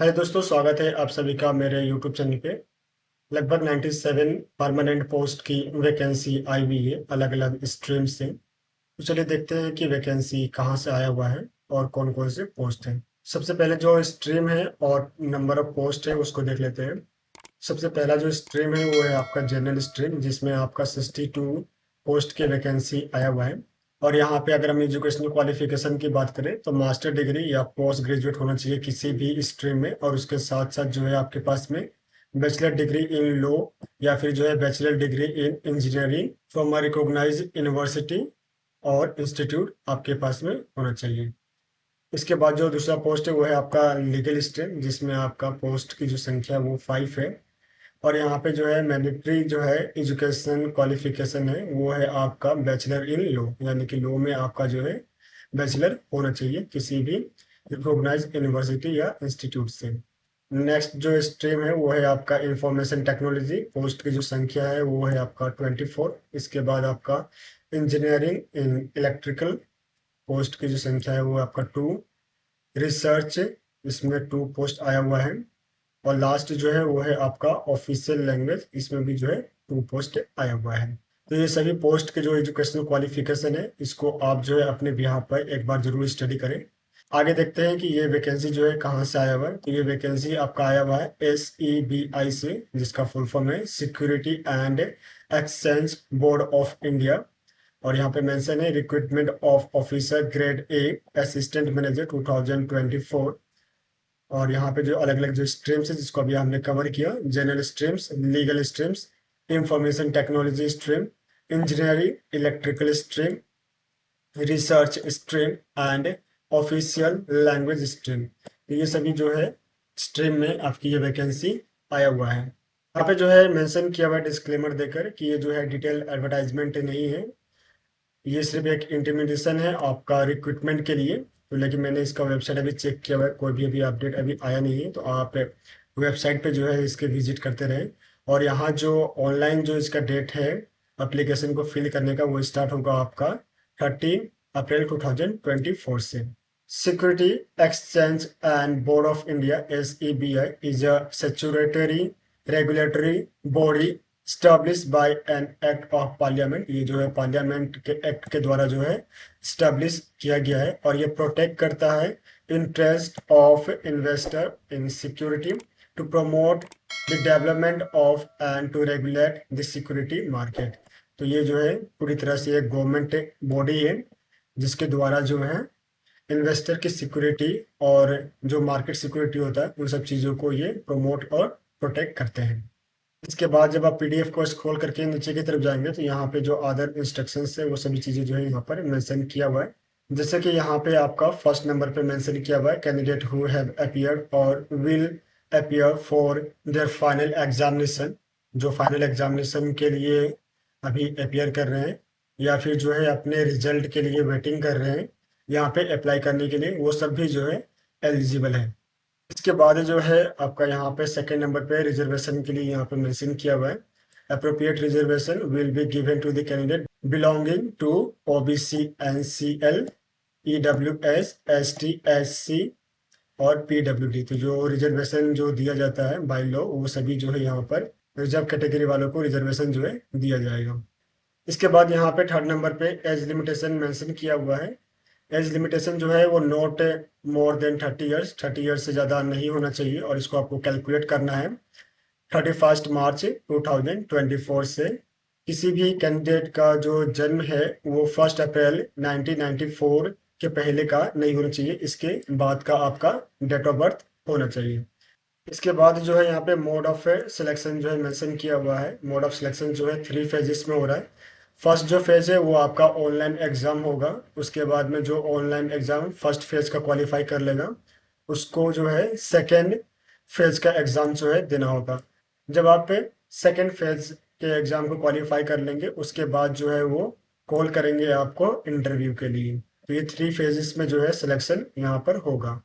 Hello दोस्तों, स्वागत है आप सभी का मेरे यूट्यूब चैनल पे। लगभग 97 परमानेंट पोस्ट की वैकेंसी आई हुई है अलग अलग स्ट्रीम से। तो चलिए देखते हैं कि वैकेंसी कहाँ से आया हुआ है और कौन कौन से पोस्ट हैं। सबसे पहले जो स्ट्रीम है और नंबर ऑफ पोस्ट है उसको देख लेते हैं। सबसे पहला जो स्ट्रीम है वो है आपका जनरल स्ट्रीम, जिसमें आपका 62 पोस्ट की वैकेंसी आया हुआ है। और यहाँ पे अगर हम एजुकेशनल क्वालिफिकेशन की बात करें तो मास्टर डिग्री या पोस्ट ग्रेजुएट होना चाहिए किसी भी स्ट्रीम में, और उसके साथ साथ जो है आपके पास में बैचलर डिग्री इन लॉ या फिर जो है bachelor degree in engineering from a recognised university और इंस्टीट्यूट आपके पास में होना चाहिए। इसके बाद जो दूसरा पोस्ट है वो है आपका लीगल स्ट्रीम, जिसमें आपका पोस्ट की जो संख्या है वो 5 है। और यहाँ पे जो है मैंडेटरी जो है एजुकेशन क्वालिफिकेशन है वो है आपका बैचलर इन लॉ, यानी कि लॉ में आपका जो है बैचलर होना चाहिए किसी भी रिकॉग्नाइज्ड यूनिवर्सिटी या इंस्टीट्यूट से। नेक्स्ट जो स्ट्रीम है वो है आपका इंफॉर्मेशन टेक्नोलॉजी, पोस्ट की जो संख्या है वो है आपका 24। इसके बाद आपका इंजीनियरिंग इन इलेक्ट्रिकल, पोस्ट की जो संख्या है वो आपका 2। रिसर्च, इसमें 2 पोस्ट आया हुआ है। और लास्ट जो है वो है आपका ऑफिशियल लैंग्वेज, इसमें भी जो है 2 पोस्ट आया हुआ है। तो ये सभी पोस्ट के जो एजुकेशनल क्वालिफिकेशन है इसको आप जो है अपने बिहाफ पर एक बार जरूर स्टडी करें। आगे देखते हैं कि ये वैकेंसी जो है कहाँ से आया हुआ है। तो ये वैकेंसी आपका आया हुआ है SEBI से, जिसका फुल फॉर्म है security and exchange board of India. और यहाँ पे मेंशन है recruitment of officer grade A assistant manager 2024। और यहाँ पे जो अलग अलग जो स्ट्रीम्स है जिसको अभी हमने कवर किया, general streams, legal streams, information technology stream, engineering electrical stream, research stream and official language stream. तो ये सभी जो है स्ट्रीम में आपकी ये वैकेंसी आया हुआ है। यहाँ पे जो है मेंशन किया हुआ है डिस्क्लेमर देकर कि ये जो है डिटेल एडवर्टाइजमेंट नहीं है, ये सिर्फ एक इंटीमेशन है आपका रिक्रूटमेंट के लिए। तो लेकिन मैंने इसका वेबसाइट अभी चेक किया हुआ है, कोई भी अभी अपडेट अभी आया नहीं है। तो आप वेबसाइट पे जो है इसके विजिट करते रहें। और यहाँ जो ऑनलाइन जो इसका डेट है एप्लीकेशन को फिल करने का, वो स्टार्ट होगा आपका 13 अप्रैल 2024 से। Security exchange and board of India SEBI is a statutory regulatory body establish bye an act of parliament. ये जो है पार्लियामेंट के एक्ट के द्वारा जो है स्टैब्लिश किया गया है, और ये प्रोटेक्ट करता है interest of investor in security to promote the development of and to regulate the security market. तो ये जो है पूरी तरह से एक गवर्नमेंट बॉडी है जिसके द्वारा जो है इन्वेस्टर की सिक्योरिटी और जो मार्केट सिक्योरिटी होता है उन सब चीज़ों को ये प्रमोट और प्रोटेक्ट करते हैं। इसके बाद जब आप PDF को स्क्रॉल करके नीचे की तरफ जाएंगे तो यहाँ पे जो अदर इंस्ट्रक्शंस है वो सभी चीज़ें जो है यहाँ पर मेंशन किया हुआ है। जैसे कि यहाँ पे आपका फर्स्ट नंबर पे मेंशन किया हुआ है कैंडिडेट हु हैव अपीयर्ड और will appear for their final examination, जो फाइनल एग्जामिनेशन के लिए अभी अपीयर कर रहे हैं या फिर जो है अपने रिजल्ट के लिए वेटिंग कर रहे हैं यहाँ पे अप्लाई करने के लिए, वो सब भी जो है एलिजिबल है। इसके बाद जो है आपका यहाँ पे सेकंड नंबर पे रिजर्वेशन के लिए यहाँ पे मेंशन किया हुआ है appropriate reservation will be given to the candidate belonging to OBC NCL EWS ST SC और PWD। तो जो रिजर्वेशन जो दिया जाता है बाय लॉ वो सभी जो है यहाँ पर रिजर्व कैटेगरी वालों को रिजर्वेशन जो है दिया जाएगा। इसके बाद यहाँ पे थर्ड नंबर पे एज लिमिटेशन मेंशन किया हुआ है। एज लिमिटेशन जो है वो not more than 30 years, 30 years से ज़्यादा नहीं होना चाहिए, और इसको आपको कैलकुलेट करना है 31 मार्च 2024 से। किसी भी कैंडिडेट का जो जन्म है वो 1 अप्रैल 1994 के पहले का नहीं होना चाहिए, इसके बाद का आपका डेट ऑफ बर्थ होना चाहिए। इसके बाद जो है यहाँ पे मोड ऑफ सिलेक्शन जो है मेंशन किया हुआ है। मोड ऑफ सिलेक्शन जो है 3 फेजेस में हो रहा है। फर्स्ट जो फेज है वो आपका ऑनलाइन एग्जाम होगा। उसके बाद में जो ऑनलाइन एग्जाम फर्स्ट फेज का क्वालिफाई कर लेगा उसको जो है सेकेंड फेज का एग्जाम जो है देना होगा। जब आप सेकेंड फेज के एग्जाम को क्वालिफाई कर लेंगे उसके बाद जो है वो कॉल करेंगे आपको इंटरव्यू के लिए। तो ये 3 फेजेस में जो है सिलेक्शन यहाँ पर होगा।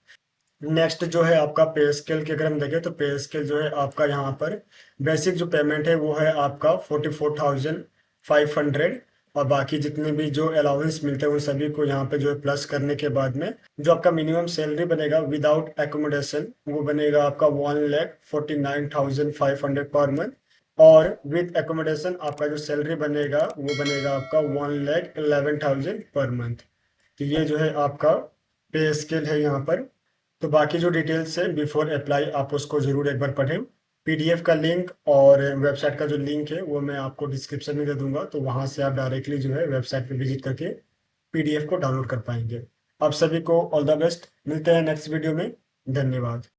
नेक्स्ट जो है आपका पे स्केल की अगर हम देखें तो पे स्केल जो है आपका यहाँ पर बेसिक जो पेमेंट है वो है आपका 44,500। और बाकी जितने भी जो अलाउंस मिलते हैं उन सभी को यहाँ पे जो है प्लस करने के बाद में जो आपका मिनिमम सैलरी बनेगा विदाउट एकोमोडेशन वो बनेगा आपका 1,49,500 पर मंथ। और विद एकोमोडेशन आपका जो सैलरी बनेगा वो बनेगा आपका 1,11,000 पर मंथ। तो ये जो है आपका पे स्केल है यहाँ पर। तो बाकी जो डिटेल्स है बिफोर अप्लाई आप उसको जरूर एक बार पढ़ें। पीडीएफ का लिंक और वेबसाइट का जो लिंक है वो मैं आपको डिस्क्रिप्शन में दे दूंगा, तो वहां से आप डायरेक्टली जो है वेबसाइट पे विजिट करके पीडीएफ को डाउनलोड कर पाएंगे। आप सभी को ऑल द बेस्ट, मिलते हैं नेक्स्ट वीडियो में। धन्यवाद।